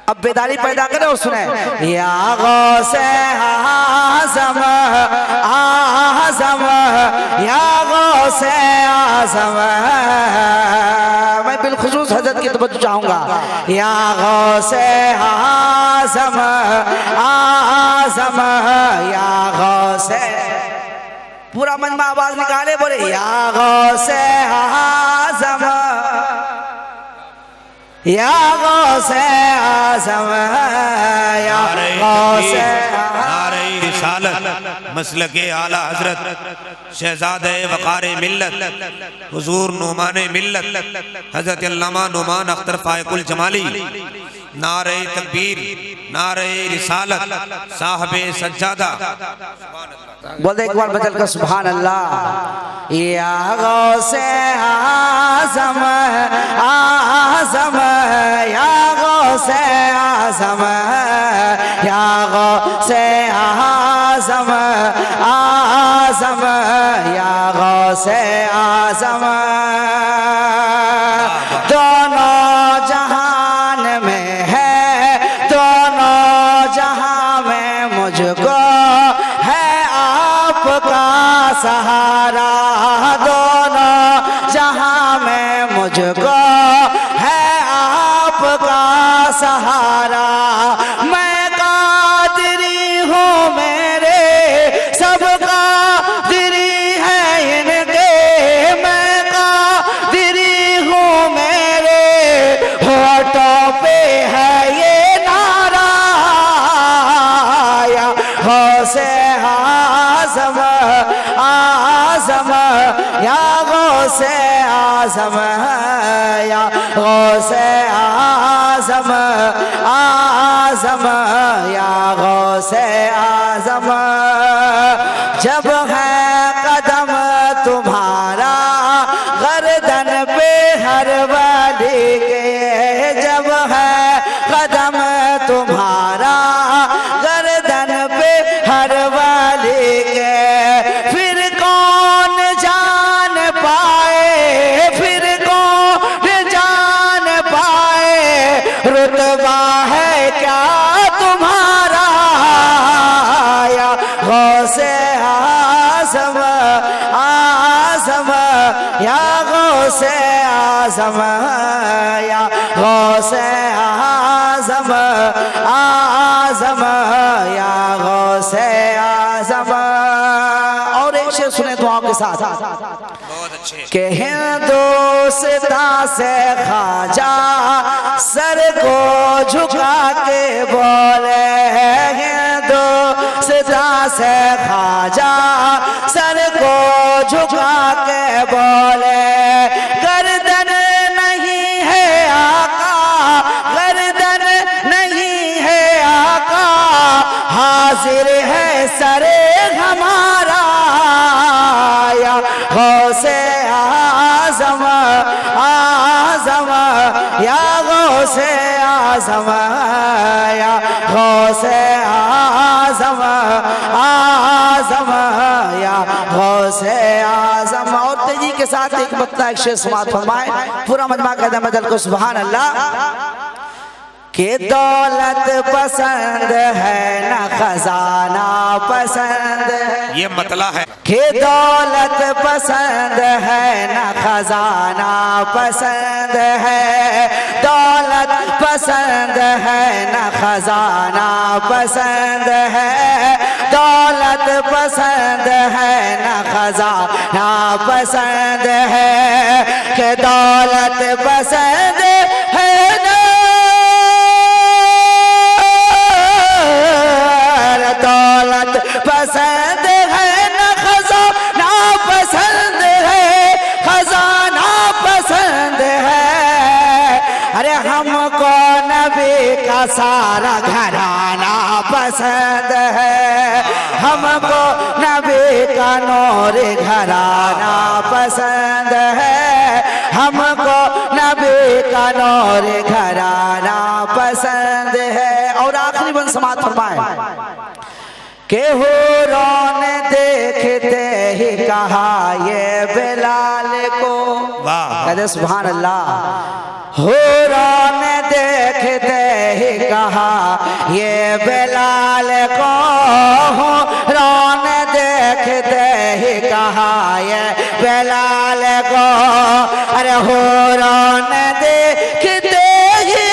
अब बेदारी पैदा करे और सुने। या गौसे आज़म आज़म, या गौसे आज़म, मैं बिलखुसूस हजरत की तवज्जो चाहूंगा। या गौसे आज़म आज़म, या गौसे, पूरा मजमा आवाज निकाले बोले या गौसे आज़म, या गौसे आज़म, या गौसे नारे रिसालत मसलके आला हजरत शहजादे वक़ारे मिल्लत हुजूर नुमाने मिल्लत हजरत अल्लामा नुमान अख्तर फायकुल जमाली, नारे तकबीर, नारे रिसालत, साहबे सज्जादा। बोल दे एक बार बदल कर सुभान अल्लाह। या गौसे आज़म आज़म, या गौसे आज़म, या गौसे आज़म आज़म, या गौसे आज़म। दोनों जहान में है, दोनों जहां में मुझको है आपका सहारा, दोनों जहां में मुझको है आपका सहारा। मैं कादिरी हूँ मेरे सब कादिरी है इनके, मैं कादिरी हूँ मेरे होठों पे है ये नारा। या गौसे आज़म आज़म, या गौसे आज़म, या गौसे आज़म आज़म, या गौसे आज़म। जब है कदम तुम्हारा गर्दन पे हर वाली के, जब है कदम तुम्हारा गर्दन पे हर वाली के, फिर कौन जान पाए, फिर कौन जान पाए रुतबा है क्या तुम्हारा। या गौसे आज़म आज़म, या गौसे आज़म, या गौसे आज़म आज़म, या गौसे आज़म। और एक शेर सुने दुआओं के साथ। बहुत अच्छे। के हिंदुस्ता से ख्वाजा सर को झुका के बोले, हिंदुस्ता से ख्वाजा सर को झुका के बोले, गर्दन नहीं है आका, गर्दन नहीं है आका, हाजिर है सरे हमारा। या गौसे आज़म आज़म, या गौसे आज़म, या गौसे आज़म आज़म, या गौसे आज़म। और तेजी के साथ एक बत्ता एक शेर समात फरमाए, पूरा मजमा कहता मजल को सुभान अल्लाह। के दौलत पसंद है ना खजाना पसंद है, ये मतला है। के दौलत पसंद है ना खजाना पसंद है, दौलत पसंद है ना खजाना पसंद है, दौलत पसंद है ना खजाना पसंद है, के दौलत पसंद है ना दौलत पसंद है ना खजाना पसंद है, खजाना पसंद है। अरे हमको नबी का सारा घराना पसंद है, हमको नबी का नूर घराना पसंद है, हमको नबी का नूर घराना पसंद है। और आखिरी बन समात फरमाए के हुरों ने देखते ही कहा ये बिलाल को, कहते सुभान अल्लाह। हुरों ने देखते ही ही कहा ये बिलाल को रोने देखते ही कहा ये बिलाल को अरे हो रोने देखते ही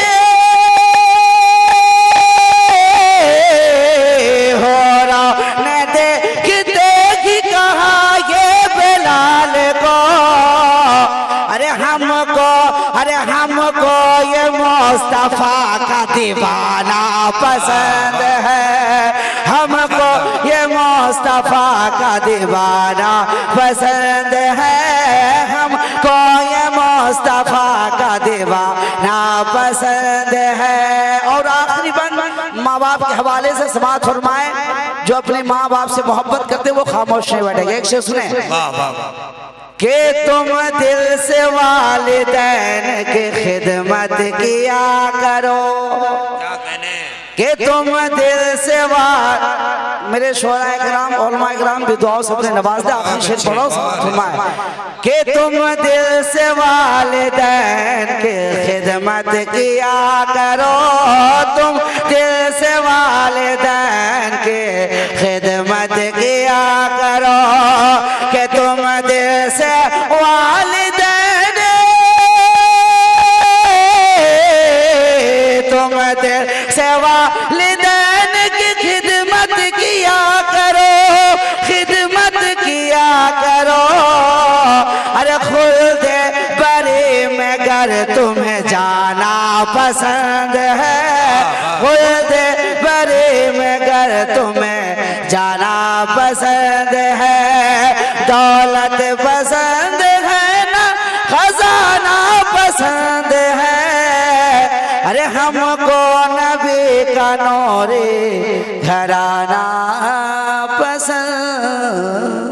हो रोने देखते ही कहा ये बिलाल को अरे हमको ये मुस्तफा का दीवाना पसंद है हमको ये मुस्तफा का दीवाना पसंद है हमको ये मुस्तफा का दीवाना पसंद है। और आखिरी बंद माँ बाप के हवाले से समाअत फरमाए जो अपने माँ बाप से मोहब्बत करते वो खामोश नहीं बैठेंगे। एक शेर सुने कि तुम दिल से वालिदैन की खिदमत किया करो कि तुम दिल से मेरे शोहरा इकराम उलमा इकराम भी दुआओं से अपने नवाज दे। आखिरी शेर पढ़ो फरमाए कि तुम दिल से वालिदैन की खिदमत किया करो तुम दिल से वालिदैन की खिदमत किया करो कि तुम दिल से वालिदैन तुम दिल से वालिदैन की खिदमत किया करो अरे खुद बरी में घर तुम्हें जाना पसंद है खुद बरी में घर तुम्हें जाना पसंद है दौलत पसंद है ना खजाना पसंद है अरे हमको नबी का नूरी घराना पसंद